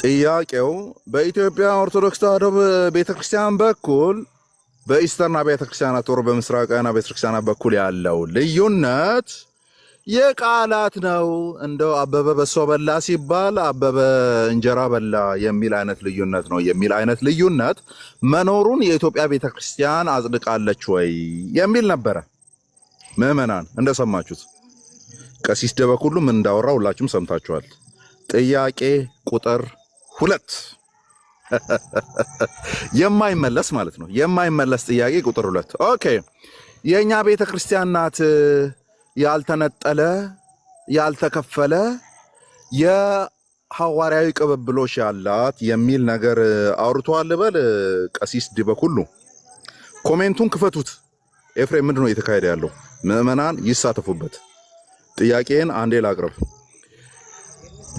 ጥያቄው በኢትዮጵያ ኦርቶዶክስ ተዋሕዶ ቤተክርስቲያን በኩል በኢስተርን አብያተ ክርስቲያናት ወር በምስራቃውያን አብያተ ክርስቲያናት በኩል ያለው ልዩነት የቃላት ነው። እንደው አበበ በሶ በላ ሲባል አበበ እንጀራ በላ የሚል አይነት ልዩነት ነው የሚል አይነት ልዩነት መኖሩን የኢትዮጵያ ቤተክርስቲያን አጽድቃለች ወይ የሚል ነበረ። ምዕመናን እንደሰማችሁት ቀሲስ ደበኩሉ ምን እንዳወራ ሁላችሁም ሰምታችኋል። ጥያቄ ቁጥር 2 የማይመለስ ማለት ነው። የማይመለስ ጥያቄ ቁጥር 2 ኦኬ። የኛ ቤተክርስቲያን ናት ያልተነጠለ ያልተከፈለ የሐዋርያዊ ቅብብሎሽ ያላት የሚል ነገር አውርቷል። በል ቀሲስ ደበኩሉ ኮሜንቱን ክፈቱት። ኤፍሬም ምንድነው እየተካሄደ ያለው? ምዕመናን ይሳተፉበት። ጥያቄን አንዴ ላቅርብ።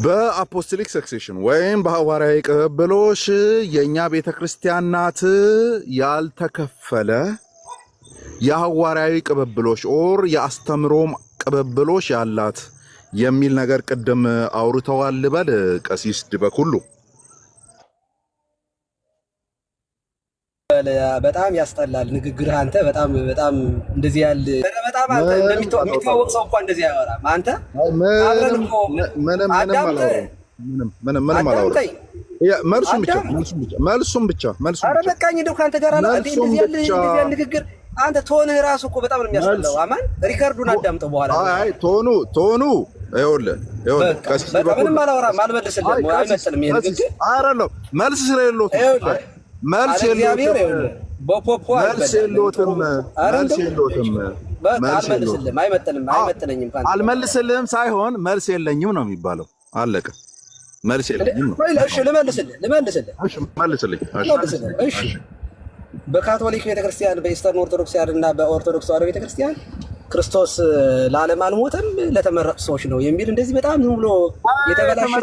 በአፖስቶሊክ ሰክሴሽን ወይም በሐዋርያዊ ቅብብሎሽ የኛ ቤተክርስቲያን ናት ያልተከፈለ የሐዋርያዊ ቅብብሎሽ ኦር የአስተምሮም ቅብብሎሽ ያላት የሚል ነገር ቅድም አውርተዋል። በል ቀሲስ ደበኩሉ በጣም ያስጠላል ንግግርህ። አንተ በጣም እንደዚህ ያለ በጣም አንተ እንደሚተዋወቅ ሰው እንኳን እንደዚህ አያወራም። አንተ ምንም አላወራም። መልሱም ብቻ ኧረ በቃኝ። እንደው ካንተ ጋር እንደዚህ ያለ ንግግር አንተ ቶንህ ራሱ እኮ በጣም ነው የሚያስጠላው። አማን ሪከርዱን አዳምጠው በኋላ። አይ ቶኑ ይኸውልህ ቀሲስ ደበኩሉ ምንም አላወራም። አልመልስልህም። አይመጥንም ይሄ ንግግር። አይደለም መልስ ስለሌለው መልስ አልመልስልህም። አይመጥነኝም። አልመልስልህም ሳይሆን መልስ የለኝም ነው የሚባለው። አለቀ። መልስ የለኝም ነው። እሺ ልመልስልህ። እሺ በካቶሊክ ቤተክርስቲያን በኢስተርን ኦርቶዶክሳውያን እና በኦርቶዶክስ ተዋሕዶ ቤተክርስቲያን ክርስቶስ ለዓለም አልሞተም ለተመረጡ ሰዎች ነው የሚል እንደዚህ በጣም ዝም ብሎ የተበላሸ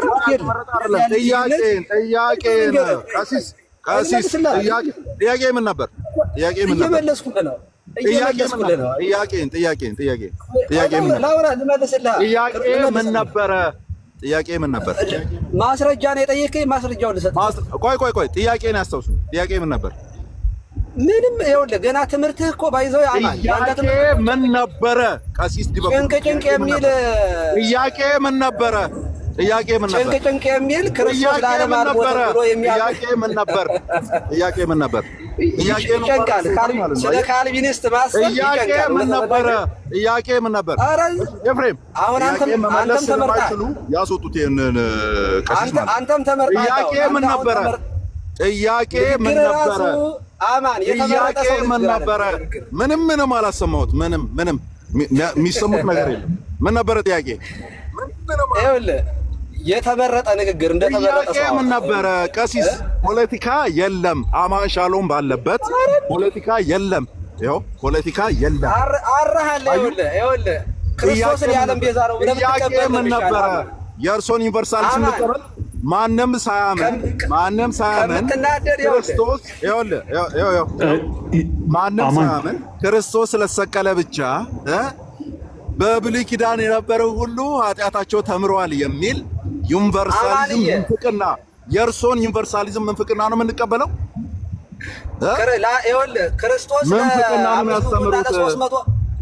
ጥያቄ ምን ነበር? እየመለስኩልህ ነው። ጥያቄ ምን ነበር? ማስረጃ ነው የጠየቀኝ። ማስረጃውን ልሰጥ። ቆይ ጥያቄን ያስታውሱ። ጥያቄ ምን ነበር? ምንም ይኸውልህ፣ ገና ትምህርትህ እኮ ባይዘው ያማል። ጥያቄ ምን ነበረ? ቀሲስ ደበኩሉ ጭንቅ የሚል ጥያቄ ምን ነበረ? ጭንቅ የሚል ክርስቶስ ለዓለም አልሞተም ብሎ ጥያቄ ምን ነበር? ይጨንቃል። ስለ ካልቪኒስት ማሰብ ይጨንቃል። ጥያቄ ምን ነበር? ኤፍሬም አሁን አንተም ተመርጣል። ያስወጡት ይሄንን ቀሲስ ማለት አንተም ተመርጣል። ጥያቄ ምን ነበረ? አማን የተመረጠ ሰው ምን ነበረ? ምንም አላሰማሁት። ምንም የሚሰሙት ነገር የለም። ምን ነበረ ጥያቄ? ይኸውልህ የተመረጠ ንግግር እንደተመረጠ ሰው ምን ነበረ? ቀሲስ ፖለቲካ የለም። አማን ሻሎም ባለበት ፖለቲካ የለም። ይኸው ፖለቲካ የለም። አራሃለ ይኸውልህ ክርስቶስን የዓለም ቤዛ ነው ብለህ ብትቀበል ምን ነበረ? የእርሶን ዩኒቨርሳሊዝም ልቀበል። ማንም ሳያምን ክርስቶስ ማንም ሳያምን ክርስቶስ ስለተሰቀለ ብቻ በብሉይ ኪዳን የነበረው ሁሉ ኃጢአታቸው ተምረዋል የሚል ዩኒቨርሳሊዝም ምንፍቅና፣ የእርሶን ዩኒቨርሳሊዝም ምንፍቅና ነው የምንቀበለው። ይኸውልህ ክርስቶስ ምንፍቅና ነው የሚያስተምሩት።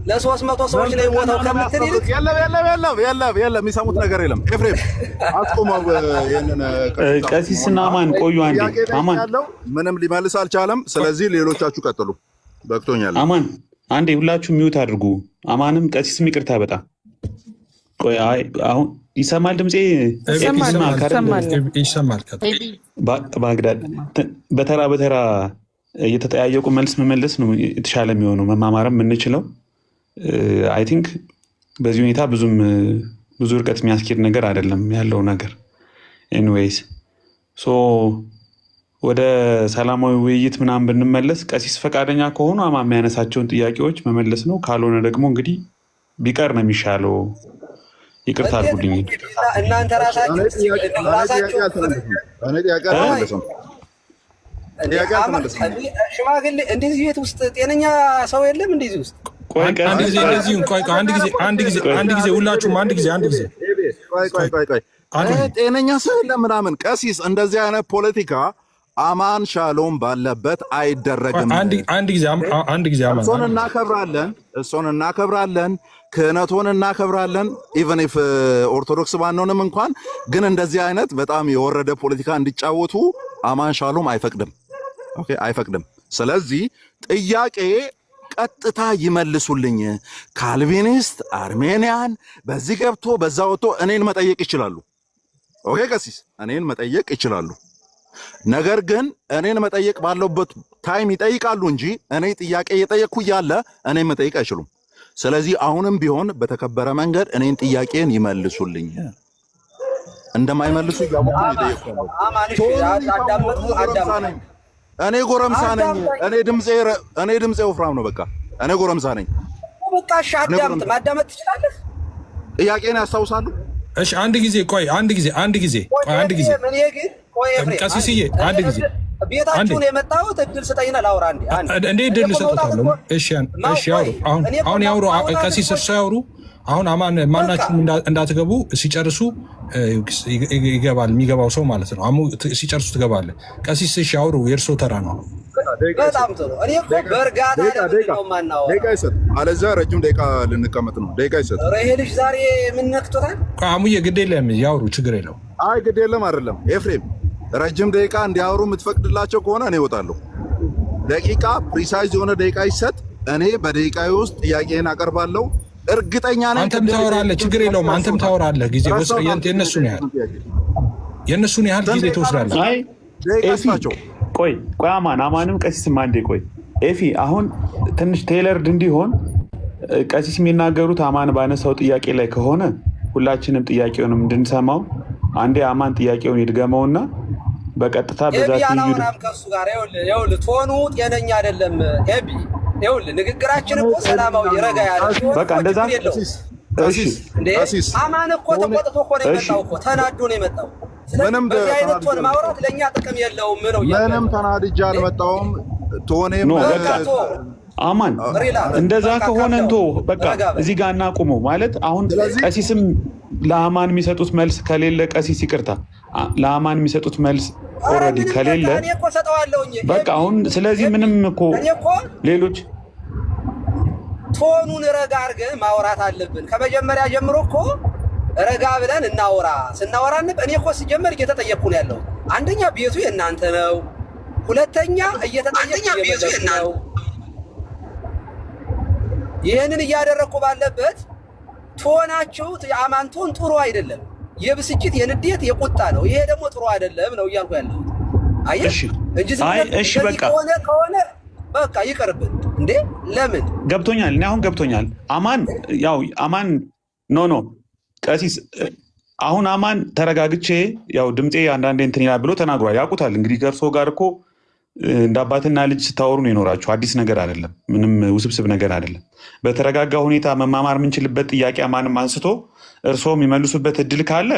ለ300 ሰዎች ላይ ሞተው ከምትል ይልቅ የለም የሚሰሙት ነገር የለም። ኤፍሬም አስቆመው። ይሄንን ቀሲስና አማን ቆዩ አንዴ። አማን ምንም ሊመልስ አልቻለም። ስለዚህ ሌሎቻችሁ ቀጥሉ። በቅቶኛል። አማን አንዴ ሁላችሁ ሚውት አድርጉ። አማንም ቀሲስም ይቅርታ። በጣም ቆይ። አሁን ይሰማል ድምጼ? ይሰማል። ባግዳድ በተራ እየተጠያየቁ መልስ መመለስ ነው የተሻለ የሚሆነው፣ መማማርም የምንችለው። አይ ቲንክ በዚህ ሁኔታ ብዙ ርቀት የሚያስኬድ ነገር አይደለም ያለው ነገር። ኤኒዌይስ ወደ ሰላማዊ ውይይት ምናምን ብንመለስ ቀሲስ ፈቃደኛ ከሆኑ አማ የሚያነሳቸውን ጥያቄዎች መመለስ ነው። ካልሆነ ደግሞ እንግዲህ ቢቀር ነው የሚሻለው። ይቅርታ አድርጉልኝ። እናንተ ራሳችሁ ሽማግሌ እንደዚህ ቤት ውስጥ ጤነኛ ሰው የለም። እንደዚህ ውስጥ አንድ ጊዜ ሁላችሁም አንድ ጊዜ ጤነኛ ሰው የለም ምናምን። ቀሲስ እንደዚህ አይነት ፖለቲካ አማን ሻሎም ባለበት አይደረግም። አንድ ጊዜ እሱን እናከብራለን፣ ክህነቱን እናከብራለን። ኢቨን ኢፍ ኦርቶዶክስ ባንሆንም እንኳን ግን እንደዚህ አይነት በጣም የወረደ ፖለቲካ እንዲጫወቱ አማን ሻሎም አይፈቅድም። ኦኬ አይፈቅድም። ስለዚህ ጥያቄ ቀጥታ ይመልሱልኝ። ካልቪኒስት፣ አርሜኒያን በዚህ ገብቶ በዛ ወጥቶ እኔን መጠየቅ ይችላሉ። ኦኬ ቀሲስ እኔን መጠየቅ ይችላሉ። ነገር ግን እኔን መጠየቅ ባለበት ታይም ይጠይቃሉ እንጂ እኔ ጥያቄ እየጠየቅኩ እያለ እኔን መጠየቅ አይችሉም። ስለዚህ አሁንም ቢሆን በተከበረ መንገድ እኔን ጥያቄን ይመልሱልኝ። እንደማይመልሱ እያወቁ ይጠይቃሉ። እኔ ጎረምሳ ነኝ። እኔ ድምጼ ወፍራም ነው። በቃ እኔ ጎረምሳ ነኝ። በቃ ማዳመጥ ትችላለህ። ጥያቄን ያስታውሳሉ። እሺ አንድ ጊዜ ቀሲስዬ አንድ ጊዜ ቤታችሁን የመጣሁት እድል ስጠኝና ላውራ። እንዴ እድል ልሰጡታለሁ። እሺ ያውሩ። አሁን ያውሩ። ቀሲስ እርሶ ያውሩ። አሁን አማን ማናችሁም እንዳትገቡ፣ ሲጨርሱ ይገባል የሚገባው ሰው ማለት ነው። ሲጨርሱ ትገባለህ። ቀሲስ እሺ ያውሩ፣ የእርሶ ተራ ነው። በጣም ጥሩ። እኔ እኮ በእርጋታ ነው ማናወራ። ደቂቃ ይሰጥ፣ አለዚያ ረጅም ደቂቃ ልንቀመጥ ነው። ደቂቃ ይሰጥ። ይሄ ልጅ ዛሬ ምን ነክቶታል? አሙዬ ግድ የለም ያውሩ፣ ችግር የለው። አይ ግድ የለም አይደለም። ኤፍሬም ረጅም ደቂቃ እንዲያወሩ የምትፈቅድላቸው ከሆነ እኔ እወጣለሁ። ደቂቃ ፕሪሳይዝ የሆነ ደቂቃ ይሰጥ። እኔ በደቂቃ ውስጥ ጥያቄን አቀርባለሁ። እርግጠኛ ነኝ። አንተም ታወራለህ፣ ችግር የለውም። አንተም ታወራለህ። ጊዜ የእነሱን ያህል ጊዜ ትወስዳለህ። ቆይ አማንም ቀሲስም አንዴ ቆይ። ኤፊ አሁን ትንሽ ቴለርድ እንዲሆን ቀሲስ የሚናገሩት አማን ባነሳው ጥያቄ ላይ ከሆነ ሁላችንም ጥያቄውንም እንድንሰማው አንዴ አማን ጥያቄውን ይድገመውና በቀጥታ በዛ ያላውናም ከሱ ጋር ይኸውልህ ቶኑ ጤነኛ አይደለም። ኤቢ ይኸውልህ ንግግራችን እኮ ሰላማዊ ረጋ ያለ በቃ እንደዛ። ቀሲስ አማን እኮ ተቆጥቶ እኮ ነው የመጣው እኮ ተናዶ ነው የመጣው። ስለዚህ በዚህ አይነት ቶን ማውራት ለእኛ ጥቅም የለውም ነው። ምንም ተናድጄ አልመጣሁም። ቶኔም አማን እንደዛ ከሆነ እንቶ በቃ እዚህ ጋር እናቁመው ማለት አሁን ቀሲስም ለአማን የሚሰጡት መልስ ከሌለ ቀሲስ ይቅርታ ለአማን የሚሰጡት መልስ ኦልሬዲ ከሌለ በቃ አሁን ስለዚህ ምንም እኮ ሌሎች ቶኑን ረጋ አድርገን ማውራት አለብን። ከመጀመሪያ ጀምሮ እኮ ረጋ ብለን እናውራ። ስናወራ እኔ እኮ ሲጀመር እየተጠየቅኩ ነው ያለው። አንደኛ ቤቱ የእናንተ ነው፣ ሁለተኛ እየተጠየቅኩ ነው። ይህንን እያደረግኩ ባለበት ቶናችሁ የአማን ቶን ጥሩ አይደለም። የብስጭት፣ የንዴት፣ የቁጣ ነው። ይሄ ደግሞ ጥሩ አይደለም ነው እያልኩ ያለሁት። አየሽ እንጂ እሺ በቃ ከሆነ በቃ ይቀርብን እንዴ። ለምን ገብቶኛል። እኔ አሁን ገብቶኛል። አማን ኖ ቀሲስ አሁን አማን ተረጋግቼ ያው ድምፄ አንዳንዴ እንትን ይላል ብሎ ተናግሯል። ያውቁታል እንግዲህ ከእርሶ ጋር እኮ እንደ አባትና ልጅ ስታወሩ ነው የኖራችሁ። አዲስ ነገር አይደለም፣ ምንም ውስብስብ ነገር አይደለም። በተረጋጋ ሁኔታ መማማር የምንችልበት ጥያቄ አማንም አንስቶ እርሶም የሚመልሱበት እድል ካለ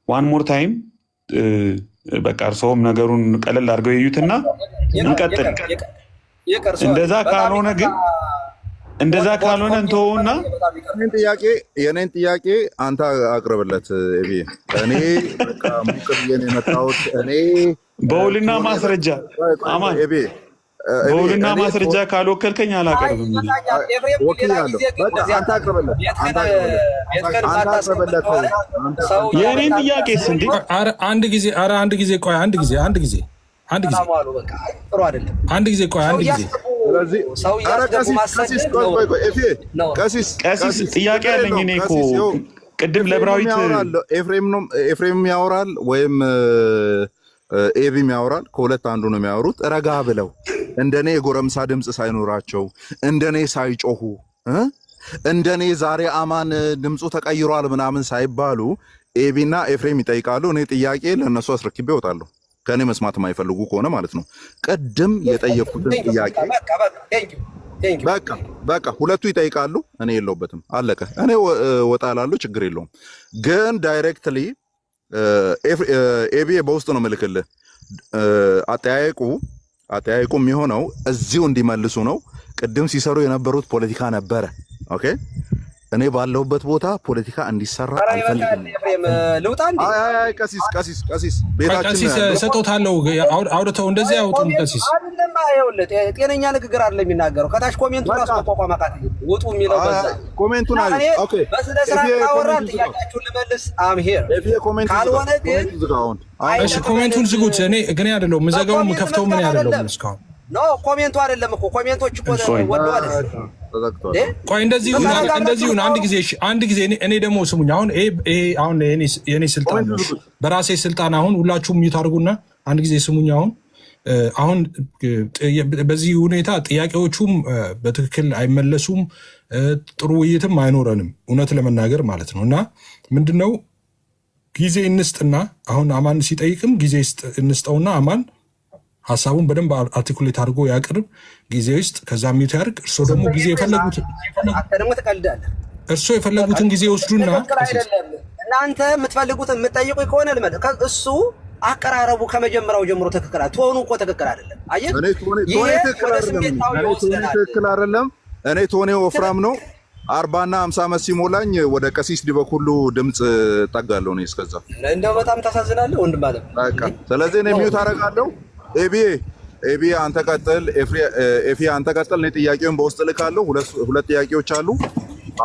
ዋን ሞር ታይም በቃ እርሶም ነገሩን ቀለል አድርገው ይዩትና እንቀጥል። እንደዛ ካልሆነ እንተውና የኔን ጥያቄ አንተ አቅርብለት። እኔ በቃ ሙቅ ብዬን የመጣሁት እኔ በውልና ማስረጃ አማን በውልና ማስረጃ ካልወከልከኝ አላቀርብም። የእኔን ጥያቄስ እንዴ? አንድ ጊዜ ቆይ፣ አንድ ጊዜ ቀሲስ ጥያቄ ያለኝ እኔ እኮ ቅድም ለብራዊት ኤፍሬም ያወራል ወይም ኤቢም ያወራል። ከሁለት አንዱ ነው የሚያወሩት። ረጋ ብለው እንደኔ የጎረምሳ ድምፅ ሳይኖራቸው እንደኔ ሳይጮሁ እንደኔ ዛሬ አማን ድምፁ ተቀይሯል ምናምን ሳይባሉ ኤቢና ኤፍሬም ይጠይቃሉ። እኔ ጥያቄ ለእነሱ አስረክቤ እወጣለሁ። ከእኔ መስማት የማይፈልጉ ከሆነ ማለት ነው። ቅድም የጠየኩትን ጥያቄ በቃ ሁለቱ ይጠይቃሉ። እኔ የለውበትም። አለቀ። እኔ ወጣ ላሉ ችግር የለውም። ግን ዳይሬክትሊ ኤቢ በውስጥ ነው ምልክልህ። አጠያየቁ የሚሆነው እዚሁ እንዲመልሱ ነው። ቅድም ሲሰሩ የነበሩት ፖለቲካ ነበረ። ኦኬ እኔ ባለሁበት ቦታ ፖለቲካ እንዲሰራ አልፈልግም። አይ ቀሲስ ቤታችን ሰጥቶታለሁ። አውርተው እንደዚህ ያውጡም። ቀሲስ አይደለም አይውል ጤነኛ ንግግር አይደለም የሚናገረው። ከታች ኮሜንቱ ራስ መቋቋም አቃት ውጡ የሚለው በዛ ኮሜንቱን አይ ኦኬ በስነ ስርዓት አወራን። ጥያቄያችሁን ልመልስ አም ሄር ካልሆነ ግን እሺ ኮሜንቱን ዝጉት። እኔ ግን አይደለም ምዘጋው ምከፍተው ምን አይደለም እስካሁን ኖ ኮሜንቱ አይደለም እኮ ኮሜንቶች እኮ ወደው አይደለም። ቆይ እንደዚህ አንድ ጊዜ እኔ ደግሞ ስሙኝ። አሁን የኔ ስልጣን ነው በራሴ ስልጣን። አሁን ሁላችሁም ሚዩት አድርጉና አንድ ጊዜ ስሙኝ። አሁን በዚህ ሁኔታ ጥያቄዎቹም በትክክል አይመለሱም፣ ጥሩ ውይይትም አይኖረንም እውነት ለመናገር ማለት ነው። እና ምንድነው ጊዜ እንስጥና አሁን አማን ሲጠይቅም ጊዜ እንስጠውና አማን ሐሳቡን በደንብ አርቲኩሌት አድርጎ ያቅርብ ጊዜ ውስጥ። ከዛ ሚዩት ያርግ። እርሶ ደግሞ ጊዜ የፈለጉትን ጊዜ ወስዱና እናንተ የምትፈልጉትን የምትጠይቁ ከሆነ ልመድ እሱ አቀራረቡ ከመጀመሪያው ጀምሮ ትክክል አይደለም። ቶኑ እኮ ትክክል አይደለም። አየህ ትክክል አይደለም። እኔ ቶኔ ወፍራም ነው። 40 እና 50 ዓመት ሲሞላኝ ወደ ቀሲስ ዲበኩሉ ድምጽ ጠጋለሁ። እኔ እስከዛ እንደው በጣም ታሳዝናለህ ወንድም አለ። በቃ ስለዚህ እኔ ሚዩት አደርጋለሁ። ኤቢ አንተ ቀጥል፣ ኤፊ አንተ ቀጥል። እኔ ጥያቄውን በውስጥ ልካለሁ። ሁለት ጥያቄዎች አሉ።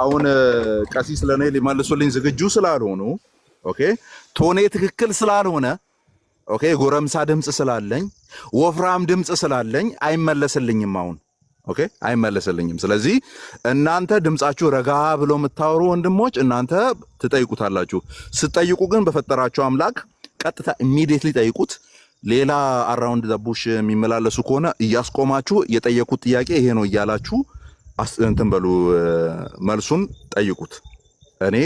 አሁን ቀሲስ ለኔ ሊመልሱልኝ ዝግጁ ስላልሆኑ ኦኬ፣ ቶኔ ትክክል ስላልሆነ ኦኬ፣ ጎረምሳ ድምጽ ስላለኝ ወፍራም ድምጽ ስላለኝ አይመለስልኝም። አሁን ኦኬ፣ አይመለስልኝም። ስለዚህ እናንተ ድምጻችሁ ረጋ ብሎ የምታወሩ ወንድሞች እናንተ ትጠይቁታላችሁ። ስትጠይቁ ግን በፈጠራችሁ አምላክ ቀጥታ ኢሚዲየትሊ ጠይቁት። ሌላ አራውንድ ዘቡሽ የሚመላለሱ ከሆነ እያስቆማችሁ የጠየቁት ጥያቄ ይሄ ነው እያላችሁ እንትን በሉ፣ መልሱን ጠይቁት። እኔ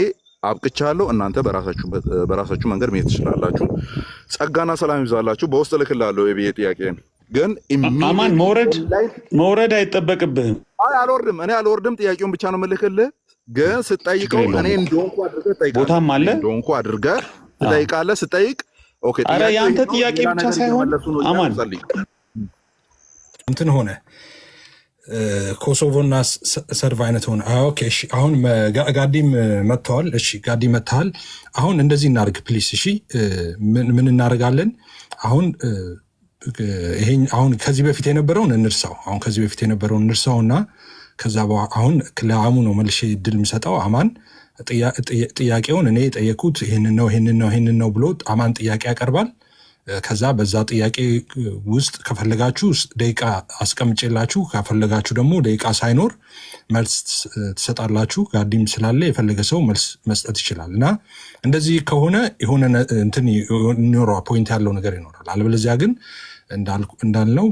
አብቅቻለሁ። እናንተ በራሳችሁ መንገድ መሄድ ትችላላችሁ። ጸጋና ሰላም ይብዛላችሁ። በውስጥ ልክላለሁ። የብዬ ጥያቄን ግን አማን መውረድ አይጠበቅብህም። እኔ አልወርድም። ጥያቄውን ብቻ ነው የምልክልህ። ግን ስጠይቀው እኔ እንደሆንኩ አድርገህ ጠይቃለህ። ቦታም አለ እንደሆንኩ አድርገህ ትጠይቃለህ። ስጠይቅ ኦኬ፣ አረ ያንተ ጥያቄ ብቻ ሳይሆን አማን እንትን ሆነ ኮሶቮና ሰርቭ አይነት ሆነ። ኦኬ እሺ፣ አሁን ጋዲም መጥተዋል። እሺ ጋዲ መጥተሃል። አሁን እንደዚህ እናርግ ፕሊስ። እሺ ምን እናደርጋለን አሁን? አሁን ከዚህ በፊት የነበረውን እንርሳውና ከዛ አሁን ለአሙ ነው መልሼ እድል የምሰጠው። አማን ጥያቄውን እኔ የጠየኩት ይህንን ነው ብሎ አማን ጥያቄ ያቀርባል። ከዛ በዛ ጥያቄ ውስጥ ከፈለጋችሁ ደቂቃ አስቀምጬላችሁ ከፈለጋችሁ ደግሞ ደቂቃ ሳይኖር መልስ ትሰጣላችሁ። ጋዲም ስላለ የፈለገ ሰው መልስ መስጠት ይችላል። እና እንደዚህ ከሆነ የሆነ እንትን ይኖረዋል፣ ፖይንት ያለው ነገር ይኖራል። አለበለዚያ ግን እንዳልነው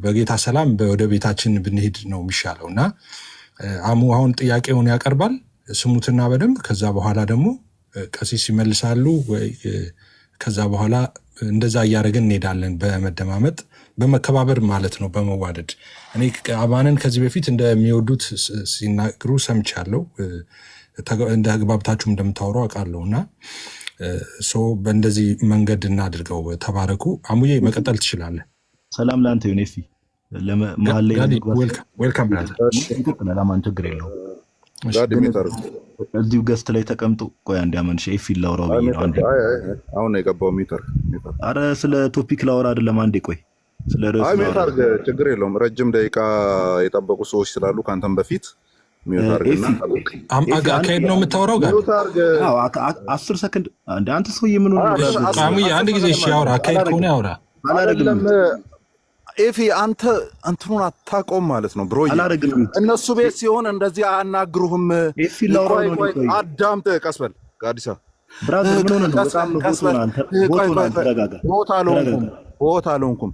በጌታ ሰላም ወደ ቤታችን ብንሄድ ነው የሚሻለው። እና አሙ አሁን ጥያቄውን ያቀርባል፣ ስሙትና በደንብ ከዛ በኋላ ደግሞ ቀሲስ ይመልሳሉ። ከዛ በኋላ እንደዛ እያደረግን እንሄዳለን፣ በመደማመጥ በመከባበር ማለት ነው፣ በመዋደድ። እኔ አማንን ከዚህ በፊት እንደሚወዱት ሲናገሩ ሰምቻለሁ፣ እንደ ግባብታችሁም እንደምታወሩ አውቃለሁ። እና በእንደዚህ መንገድ እናድርገው። ተባረኩ። አሙዬ መቀጠል ትችላለህ። ሰላም ለአንተ ይሁን። ኤፊ ዌልካም። ለማን ችግር የለውም። እዚሁ ገስት ላይ ተቀምጦ ቆይ አንድ ያመንሽ ኤፊ ላውራው ብዬ ነው። አንዴ አሁን የገባው ሚተር አረ ስለ ቶፒክ ላውራ አይደለም። አንዴ ቆይ ስለ ርዕስ ሚተር ችግር የለውም። ረጅም ደቂቃ የጠበቁ ሰዎች ስላሉ ካንተም በፊት አካሄድ ነው የምታወራው ጋር 10 ሰከንድ አንተ ሰውዬ ምን ሆነ? አንድ ጊዜ እሺ ያውራ። አካሄድ ከሆነ ያውራ። አላረግም ኤፊ አንተ እንትኑን አታውቀውም ማለት ነው ብሮ። እነሱ ቤት ሲሆን እንደዚህ አያናግሩህም። ኤፊ ላውራ ነው። አዳምጥ፣ ቀስ በል ጋዲሳ ብራዘር። ምን ሆነ ነው? በጣም ነው ሆት አልሆንኩም።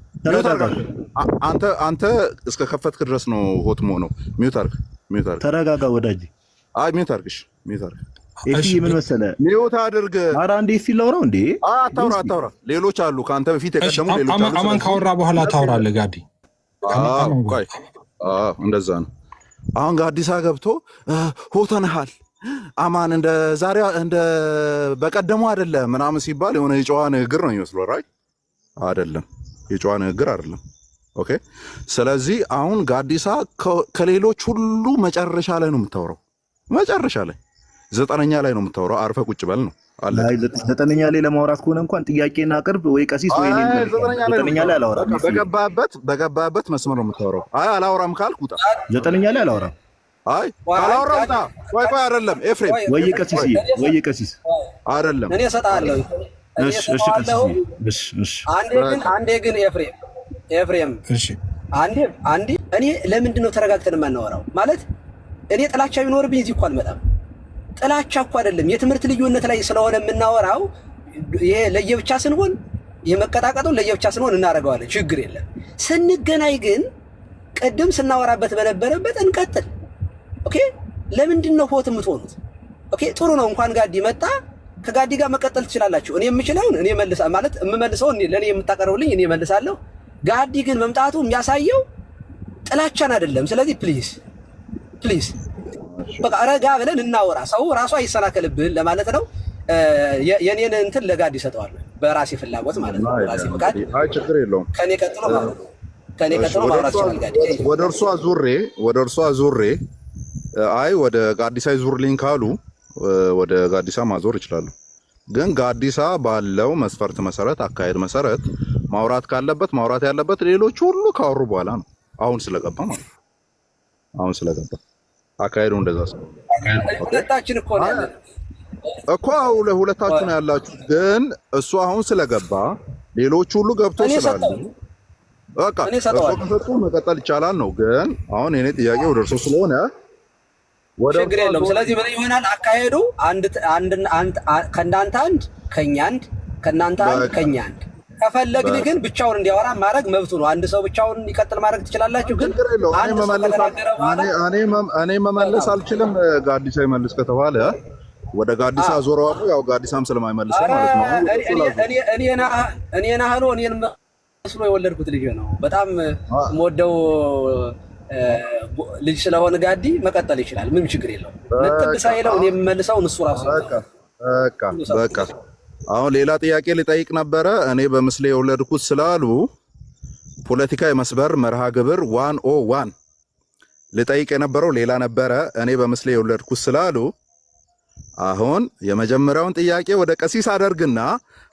አንተ እስከ ከፈትክ ድረስ ነው ሆት ነው። ሚውት አድርግ። ተረጋጋ ወዳጅ። አይ ሚውት አድርግሽ፣ ሚውት አድርግ። ኤፊ ምን መሰለህ? ሚውት አድርግ። ኧረ አንዴ ኤፊ ላውራው እንዴ። አታውራ። ሌሎች አሉ ከአንተ በፊት የቀደሙ ሌሎች አሉ። አማን ካወራ በኋላ ታወራለህ ጋዲ። ቆይ እንደዛ ነው። አሁን ጋዲሳ ገብቶ ሆተንሃል አማን እንደ ዛሬ እንደ በቀደሙ አይደለም ምናምን ሲባል የሆነ የጨዋ ንግግር ነው የሚመስለው። ራይ አይደለም፣ የጨዋ ንግግር አይደለም። ኦኬ። ስለዚህ አሁን ጋዲሳ ከሌሎች ሁሉ መጨረሻ ላይ ነው የምታወራው። መጨረሻ ላይ 9ኛ ላይ ነው የምታወራው። አርፈ ቁጭ በል ነው አለ። 9ኛ ላይ ለማውራት ከሆነ እንኳን ጥያቄና አቅርብ ወይ ቀሲስ ወይ እኔ 9ኛ ላይ አላወራም። በገባበት መስመር ነው የምታወራው። አይ አላወራም ካልኩ ውጣ። 9ኛ ላይ አላወራም። አይ ካላወራው ውጣ። ቆይ አይደለም ኤፍሬም ወይ ቀሲስ አይደለም እኔ እሰጥሃለሁ። እሺ ቀሲስ እሺ አንዴ ግን ኤፍሬም እሺ አንዴ እኔ ለምንድን ነው ተረጋግተን የማናወራው? ማለት እኔ ጥላቻ ቢኖርብኝ እዚህ እኮ አልመጣም። ጥላቻ እኮ አይደለም የትምህርት ልዩነት ላይ ስለሆነ የምናወራው። ይሄ ለየብቻ ስንሆን የመቀጣቀጡን ለየብቻ ስንሆን እናደርገዋለን፣ ችግር የለም። ስንገናኝ ግን ቅድም ስናወራበት በነበረበት እንቀጥል። ኦኬ ለምንድን ነው ፎት የምትሆኑት? ኦኬ ጥሩ ነው። እንኳን ጋዲ መጣ፣ ከጋዲ ጋር መቀጠል ትችላላችሁ። እኔ የምችለውን እኔ መልሳ ማለት የምመልሰውን ለኔ የምታቀርቡልኝ እኔ መልሳለሁ። ጋዲ ግን መምጣቱ የሚያሳየው ጥላቻን አይደለም። ስለዚህ ፕሊዝ በቃ ረጋ ብለን እናወራ። ሰው ራሱ አይሰናከልብን ለማለት ነው። የኔን እንትን ለጋዲ ሰጠዋለሁ በራሴ ፍላጎት ማለት ነው። በራሴ ፍቃድ። አይ ችግር የለውም። ከኔ ቀጥሎ ማውራት ይችላል ጋዲ። ወደ እርሷ ዙሬ አይ ወደ ጋዲሳ ዙርልኝ ካሉ ወደ ጋዲሳ ማዞር ይችላሉ። ግን ጋዲሳ ባለው መስፈርት መሰረት አካሄድ መሰረት ማውራት ካለበት ማውራት ያለበት ሌሎች ሁሉ ካወሩ በኋላ ነው። አሁን ስለገባ ማለት ነው። አሁን ስለገባ አካሄዱ እንደዛ ሁለታችን እኮ ነው ያለን እኮ ሁለታችሁ ነው ያላችሁ። ግን እሱ አሁን ስለገባ ሌሎች ሁሉ ገብቶ ስላሉ በቃ ከሰጡ መቀጠል ይቻላል ነው። ግን አሁን የኔ ጥያቄ ወደ እርሱ ስለሆነ ችግር የለውም። ስለዚህ ምን ይሆናል አካሄዱ? ከእናንተ አንድ ከኛ አንድ ከእናንተ አንድ ከኛ አንድ። ከፈለግን ግን ብቻውን እንዲያወራ ማድረግ መብቱ ነው። አንድ ሰው ብቻውን ይቀጥል ማድረግ ትችላላችሁ። ግን እኔ መመለስ አልችልም። ጋዲሳ ይመልስ ከተባለ ወደ ጋዲሳ ዞረዋለሁ። ያው ጋዲሳም ስለማይመልስ ማለት ነው። እኔን መስሎ የወለድኩት ልጅ ነው። በጣም የምወደው ልጅ ስለሆነ ጋዲ መቀጠል ይችላል። ምንም ችግር የለውም። ለጥቅሳ ይለው እኔ የምመልሰው እሱ ራሱ በቃ አሁን ሌላ ጥያቄ ልጠይቅ ነበረ። እኔ በምስሌ የወለድኩት ስላሉ ፖለቲካ የመስበር መርሃ ግብር 101 ልጠይቅ የነበረው ሌላ ነበረ። እኔ በምስሌ የወለድኩት ስላሉ አሁን የመጀመሪያውን ጥያቄ ወደ ቀሲስ አደርግና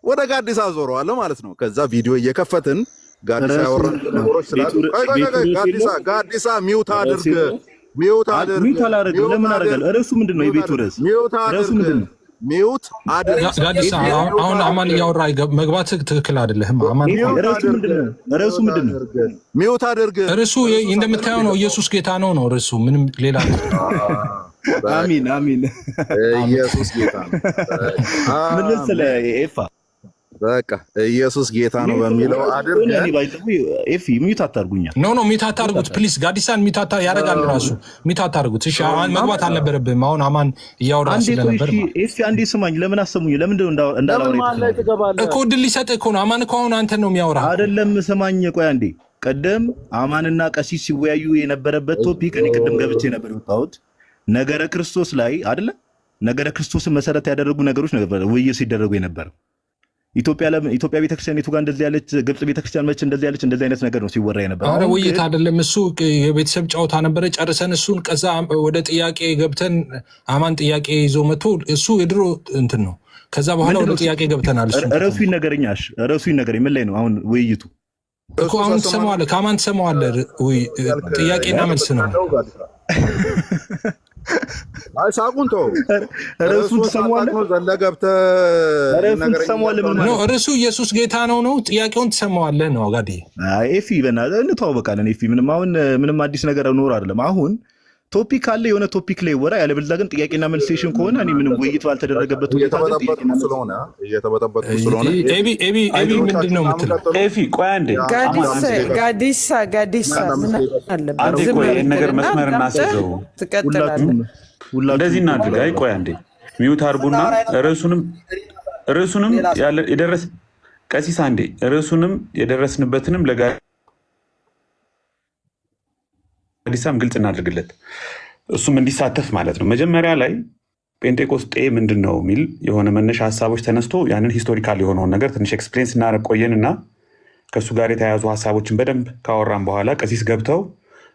ወደ ጋዲሳ ዞረዋለሁ ማለት ነው። ከዛ ቪዲዮ እየከፈትን ጋዲሳ ያወራን ነገሮች ስላሉ ጋዲሳ ሚውት አድርግ። ሚውት አላደርግም። ለምን አደርጋለሁ? ርዕሱ ምንድነው? የቤቱ ርዕስ ርዕሱ ምንድነው? ሚውት አድርግ። ጋዲሳ አሁን አማን እያወራ መግባት ትክክል አይደለም። አማን ርዕሱ ምንድነው? ሚውት አድርግ። ርዕሱ እንደምታየው ነው። ኢየሱስ ጌታ ነው ነው ርዕሱ። ምንም ሌላ አሚን ኢየሱስ ጌታ ነው። ምን ስለ ኤፋ በቃ ኢየሱስ ጌታ ነው በሚለው አድርገን ኤፊ ሚውት አታርጉኛ። ኖ ሚውት አታርጉት ፕሊዝ። ጋዲሳን ሚውት ያደርጋል ራሱ። ሚውት አታርጉት እሺ። አሁን መግባት አልነበረብህም። አሁን አማን እያወራ ስለነበር ኤፊ አንዴ ስማኝ። ለምን አሰሙኝ? ለምን እንዳላወራ እኮ ድል ሊሰጥህ እኮ ነው። አማን እኮ አሁን አንተን ነው የሚያወራ አይደለም። ስማኝ ቆይ አንዴ። ቀደም አማንና ቀሲስ ሲወያዩ የነበረበት ቶፒክ እኔ ቅድም ገብቼ ነበር የወጣሁት ነገረ ክርስቶስ ላይ አይደለ? ነገረ ክርስቶስን መሰረት ያደረጉ ነገሮች ነበር ውይይት ሲደረጉ የነበረ። ኢትዮጵያ ቤተክርስቲያን የቱ ጋር እንደዚህ ያለች፣ ግብጽ ቤተክርስቲያን መች እንደዚህ ያለች፣ እንደዚህ አይነት ነገር ነው ሲወራ የነበረ። አረ ውይይት አይደለም እሱ የቤተሰብ ጨዋታ ነበረ። ጨርሰን እሱን ከዛ ወደ ጥያቄ ገብተን አማን ጥያቄ ይዞ መጥቶ እሱ የድሮ እንትን ነው። ከዛ በኋላ ወደ ጥያቄ ገብተናል። እሱ ርዕሱ ይነገረኛሽ፣ ርዕሱ ይነገረኝ። ምን ላይ ነው አሁን ውይይቱ? እኮ አሁን ትሰማዋለህ፣ ከአማን ትሰማዋለህ። ጥያቄና መልስ ነው። አይ ሳቁን ተው። ርዕሱን ትሰማዋለህ? ርዕሱ ኢየሱስ ጌታ ነው። ጥያቄውን ትሰማዋለህ ነው ጋዲ። ኤፊ በእናትህ እንተዋወቃለን። ኤፊ ምንም አዲስ ነገር ኖር አይደለም። አሁን ቶፒክ አለ፣ የሆነ ቶፒክ ላይ ወራ። ያለበለዚያ ግን ጥያቄና መልስ ሴሽን ከሆነ እኔ ምንም ውይይት ባልተደረገበት ሁኔታ እየተበጠበጥኩ ስለሆነ ኤቢ ምንድን ነው የምትለው? ኤፊ ቆይ አንዴ ጋዲሳ ምን አለበት? አንዴ ቆይ ነገር መስመር እናስይዘው። እንደዚህ እናድርግ። አይ ቆይ አንዴ ሚውት አድርጉና ርዕሱንም የደረስ ቀሲስ አንዴ ርዕሱንም የደረስንበትንም ለጋዲሳም ግልጽ እናድርግለት፣ እሱም እንዲሳተፍ ማለት ነው። መጀመሪያ ላይ ጴንጤቆስጤ ምንድን ነው የሚል የሆነ መነሻ ሀሳቦች ተነስቶ ያንን ሂስቶሪካል የሆነውን ነገር ትንሽ ኤክስፕሌን ስናደርግ ቆየንና ከእሱ ጋር የተያያዙ ሀሳቦችን በደንብ ካወራን በኋላ ቀሲስ ገብተው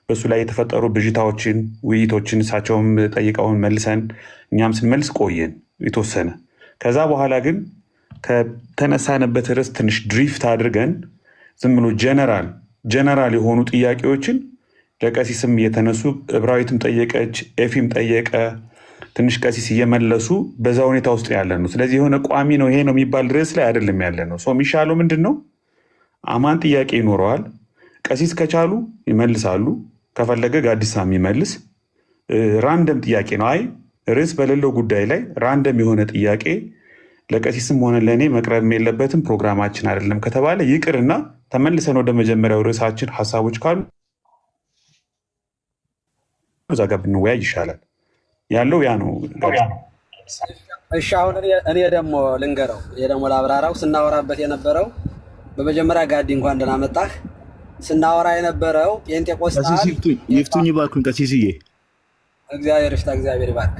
በእሱ ላይ የተፈጠሩ ብዥታዎችን፣ ውይይቶችን እሳቸውም ጠይቀውን መልሰን እኛም ስንመልስ ቆየን የተወሰነ። ከዛ በኋላ ግን ከተነሳንበት ርዕስ ትንሽ ድሪፍት አድርገን ዝም ብሎ ጀነራል የሆኑ ጥያቄዎችን ለቀሲስም እየተነሱ ዕብራዊትም ጠየቀች፣ ኤፊም ጠየቀ፣ ትንሽ ቀሲስ እየመለሱ በዛ ሁኔታ ውስጥ ያለ ነው። ስለዚህ የሆነ ቋሚ ነው ይሄ ነው የሚባል ርዕስ ላይ አይደለም ያለ ነው። ሰው የሚሻለው ምንድን ነው? አማን ጥያቄ ይኖረዋል። ቀሲስ ከቻሉ ይመልሳሉ። ከፈለገ ጋዲሳ የሚመልስ ራንደም ጥያቄ ነው። አይ ርዕስ በሌለው ጉዳይ ላይ ራንደም የሆነ ጥያቄ ለቀሲስም ሆነ ለእኔ መቅረብ የለበትም ፕሮግራማችን አይደለም ከተባለ ይቅርና ተመልሰን ወደ መጀመሪያው ርዕሳችን ሀሳቦች ካሉ እዛ ጋር ብንወያይ ይሻላል። ያለው ያ ነው። እሺ አሁን እኔ ደግሞ ልንገረው፣ ደግሞ ላብራራው። ስናወራበት የነበረው በመጀመሪያ ጋዲ እንኳን ደህና መጣህ። ስናወራ የነበረው ጴንጤቆስጣል ይፍቱኝ ይባርኩኝ ቀሲስዬ፣ እግዚአብሔር ይፍታ፣ እግዚአብሔር ይባርክ።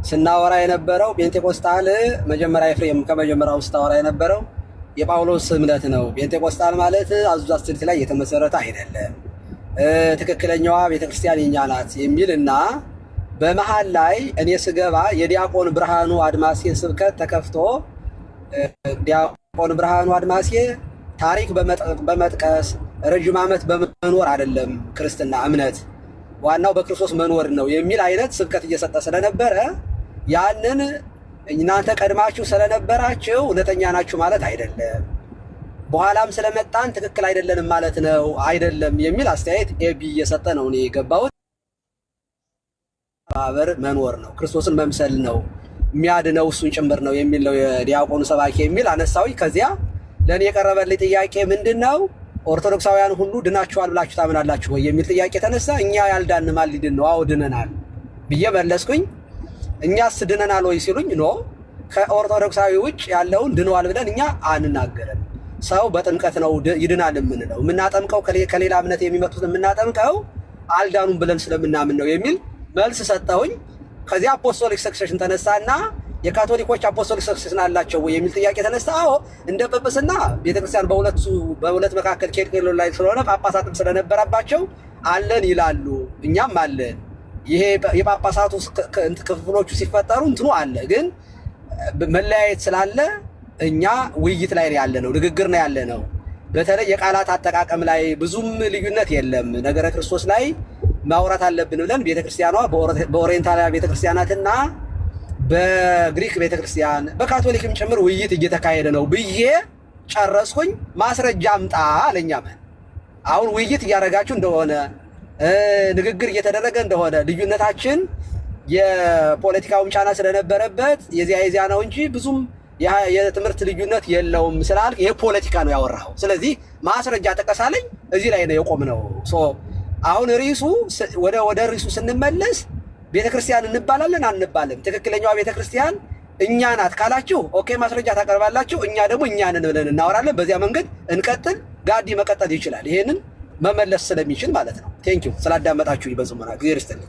ስናወራ የነበረው ጴንጤቆስጣል መጀመሪያ ኤፍሬም ከመጀመሪያው ስታወራ የነበረው የጳውሎስ እምነት ነው። ጴንጤቆስጣል ማለት አዙዛ ስትሪት ላይ የተመሰረተ አይደለም፣ ትክክለኛዋ ቤተክርስቲያን የኛ ናት የሚል እና በመሃል ላይ እኔ ስገባ የዲያቆን ብርሃኑ አድማሴ ስብከት ተከፍቶ ዲያቆን ብርሃኑ አድማሴ ታሪክ በመጥቀስ ረጅም ዓመት በመኖር አይደለም ክርስትና እምነት ዋናው በክርስቶስ መኖር ነው የሚል አይነት ስብከት እየሰጠ ስለነበረ ያንን እናንተ ቀድማችሁ ስለነበራችሁ እውነተኛ ናችሁ ማለት አይደለም፣ በኋላም ስለመጣን ትክክል አይደለንም ማለት ነው አይደለም የሚል አስተያየት ኤቢ እየሰጠ ነው። እኔ የገባሁት ማህበር መኖር ነው፣ ክርስቶስን መምሰል ነው፣ የሚያድነው እሱን ጭምር ነው የሚል ነው የዲያቆኑ ሰባኪ የሚል አነሳዊ። ከዚያ ለእኔ የቀረበልኝ ጥያቄ ምንድን ነው? ኦርቶዶክሳውያን ሁሉ ድናችኋል ብላችሁ ታምናላችሁ ወይ የሚል ጥያቄ ተነሳ። እኛ ያልዳን ማን ሊድን ነው? አዎ ድነናል ብዬ መለስኩኝ። እኛስ ድነናል ወይ ሲሉኝ ኖ ከኦርቶዶክሳዊ ውጭ ያለውን ድነዋል ብለን እኛ አንናገርም። ሰው በጥምቀት ነው ይድናል የምንለው፣ የምናጠምቀው ከሌላ እምነት የሚመጡት የምናጠምቀው አልዳኑም ብለን ስለምናምን ነው የሚል መልስ ሰጠሁኝ። ከዚያ አፖስቶሊክ ሰክሴሽን ተነሳና የካቶሊኮች አፖስቶሊክ ሰክሴሽን አላቸው ወይ የሚል ጥያቄ ተነሳ። አዎ እንደ ጵጵስና ቤተክርስቲያን በሁለት መካከል ኬልቄሎ ላይ ስለሆነ ጳጳሳትም ስለነበረባቸው አለን ይላሉ፣ እኛም አለን። ይሄ የጳጳሳቱ ክፍሎቹ ሲፈጠሩ እንትኑ አለ፣ ግን መለያየት ስላለ እኛ ውይይት ላይ ያለ ነው፣ ንግግር ነው ያለ ነው። በተለይ የቃላት አጠቃቀም ላይ ብዙም ልዩነት የለም። ነገረ ክርስቶስ ላይ ማውራት አለብን ብለን ቤተክርስቲያኗ በኦሪየንታል ቤተክርስቲያናትና በግሪክ ቤተክርስቲያን በካቶሊክም ጭምር ውይይት እየተካሄደ ነው ብዬ ጨረስኩኝ። ማስረጃ አምጣ አለኛ። አሁን ውይይት እያደረጋችሁ እንደሆነ ንግግር እየተደረገ እንደሆነ ልዩነታችን የፖለቲካውም ጫና ስለነበረበት የዚያ ነው እንጂ ብዙም የትምህርት ልዩነት የለውም ስላልክ ይሄ ፖለቲካ ነው ያወራው። ስለዚህ ማስረጃ ጠቀሳለኝ። እዚህ ላይ ነው የቆምነው። አሁን ርዕሱ ወደ ርዕሱ ስንመለስ ቤተክርስቲያን እንባላለን አንባልም? ትክክለኛዋ ቤተክርስቲያን እኛ ናት ካላችሁ ኦኬ ማስረጃ ታቀርባላችሁ፣ እኛ ደግሞ እኛንን ብለን እናወራለን። በዚያ መንገድ እንቀጥል። ጋዲ መቀጠል ይችላል፣ ይሄንን መመለስ ስለሚችል ማለት ነው። ቴንኪው ስላዳመጣችሁ በጽሞና እግዚአብሔር ይስጥልኝ።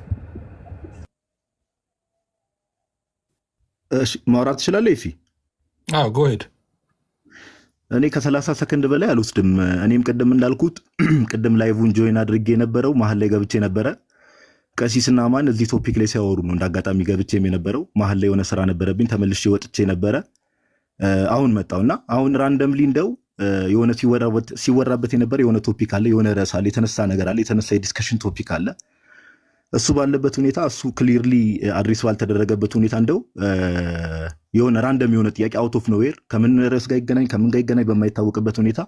እሺ ማውራት ትችላለህ ይፊ? አዎ ጎ ሄድ። እኔ ከ30 ሰከንድ በላይ አልወስድም። እኔም ቅድም እንዳልኩት ቅድም ላይቭን ጆይን አድርጌ የነበረው መሀል ላይ ገብቼ ነበረ። ቀሲስና ማን እዚህ ቶፒክ ላይ ሲያወሩ ነው እንዳጋጣሚ ገብቼም የነበረው። መሀል ላይ የሆነ ስራ ነበረብኝ ተመልሼ ወጥቼ ነበረ። አሁን መጣውና አሁን ራንደምሊ እንደው የሆነ ሲወራበት የነበረ የሆነ ቶፒክ አለ፣ የሆነ ርዕስ አለ፣ የተነሳ ነገር አለ፣ የተነሳ የዲስከሽን ቶፒክ አለ። እሱ ባለበት ሁኔታ እሱ ክሊርሊ አድሬስ ባልተደረገበት ሁኔታ እንደው የሆነ ራንደም የሆነ ጥያቄ አውት ኦፍ ኖዌር ከምን ርዕስ ጋር ይገናኝ ከምን ጋር ይገናኝ በማይታወቅበት ሁኔታ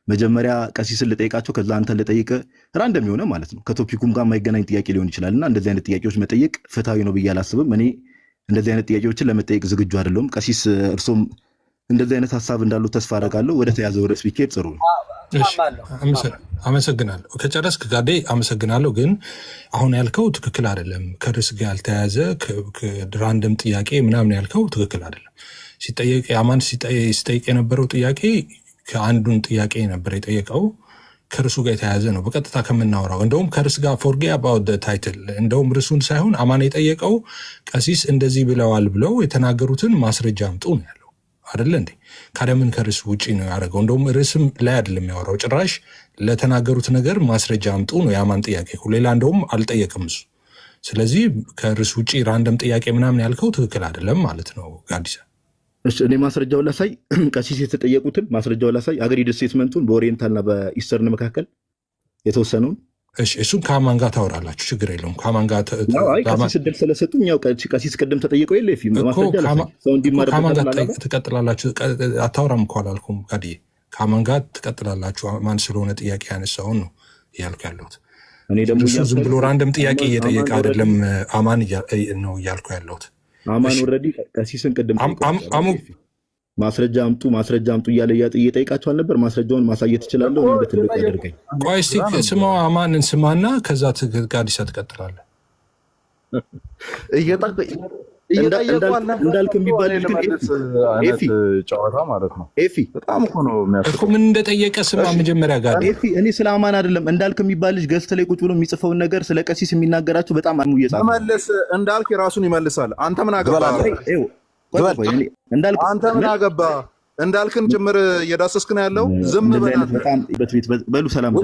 መጀመሪያ ቀሲስን ልጠይቃቸው ከዛ አንተን ልጠይቅ ራንደም የሆነ ማለት ነው ከቶፒኩም ጋር የማይገናኝ ጥያቄ ሊሆን ይችላል። እና እንደዚህ አይነት ጥያቄዎች መጠየቅ ፍትሃዊ ነው ብዬ አላስብም። እኔ እንደዚህ አይነት ጥያቄዎችን ለመጠየቅ ዝግጁ አይደለሁም። ቀሲስ እርሶም እንደዚህ አይነት ሀሳብ እንዳሉ ተስፋ አደርጋለሁ። ወደ ተያዘው ርዕስ ቢኬድ ጥሩ ነው። አመሰግናለሁ። ከጨረስክ ጋዴ አመሰግናለሁ። ግን አሁን ያልከው ትክክል አይደለም። ከርዕስ ጋር ያልተያዘ ራንደም ጥያቄ ምናምን ያልከው ትክክል አይደለም። ሲጠየቅ አማን ሲጠይቅ የነበረው ጥያቄ ከአንዱን ጥያቄ ነበር የጠየቀው ከርዕሱ ጋር የተያያዘ ነው። በቀጥታ ከምናወራው እንደውም ከርዕስ ጋር ፎርጌ አባውት ታይትል እንደውም ርዕሱን ሳይሆን አማን የጠየቀው ቀሲስ እንደዚህ ብለዋል ብለው የተናገሩትን ማስረጃ አምጡ ነው ያለው። አይደለ እንዴ? ካደምን ከርዕስ ውጪ ነው ያደረገው። እንደውም ርዕስም ላይ አይደለም ያወራው። ጭራሽ ለተናገሩት ነገር ማስረጃ አምጡ ነው የአማን ጥያቄ። ሌላ እንደውም አልጠየቅም እሱ። ስለዚህ ከርዕስ ውጪ ራንደም ጥያቄ ምናምን ያልከው ትክክል አይደለም ማለት ነው ጋዲሳ። እኔ ማስረጃውን ላሳይ፣ ቀሲስ የተጠየቁትን ማስረጃውን ላሳይ። አግሪድ ስቴትመንቱን በኦሪየንታልና በኢስተርን መካከል የተወሰነውን እሱን ከአማን ጋር ታወራላችሁ፣ ችግር የለውም። ከአማን ጋር ቀሲስ ዕድል ስለሰጡኝ ያው ቀሲስ ቅድም ተጠየቀው የለ ሰው እንዲማርበት ትቀጥላላችሁ። አታወራም እኮ አላልኩም ጋድዬ። ከአማን ጋር ትቀጥላላችሁ። አማን ስለሆነ ጥያቄ ያነሳውን ነው እያልኩ ያለሁት። እኔ ደግሞ እሱ ዝም ብሎ ራንደም ጥያቄ እየጠየቀ አይደለም አማን ነው እያልኩ ያለሁት። አማን ኦልሬዲ ቀሲስን ቅድም ማስረጃ አምጡ እያለ እየጠይቃቸው አልነበር? ማስረጃውን ማሳየት እችላለሁ። እንደ ትልቅ ያደርገኝ። ቆይ እስኪ ስማው፣ አማንን ስማና ከዛ ጋዲሳ ትቀጥላለህ። እንዳልክ የሚባል ጨዋታ ማለት ነው። ኤፊ በጣም እኮ ነው የሚያስቀው። ምን እንደጠየቀ ስማ መጀመሪያ ጋር። ኤፊ እኔ ስለ አማን አይደለም እንዳልክ የሚባል ልጅ ገዝት ላይ ቁጭ ብሎ የሚጽፈውን ነገር ስለ ቀሲስ የሚናገራቸው በጣም አሙ እየጻፈ መልስ። እንዳልክ የራሱን ይመልሳል። አንተ ምን አገባ? አንተ ምን አገባ? እንዳልክን ጭምር እየዳሰስክ ነው ያለው። ዝም በሉ። በሉ ሰላም።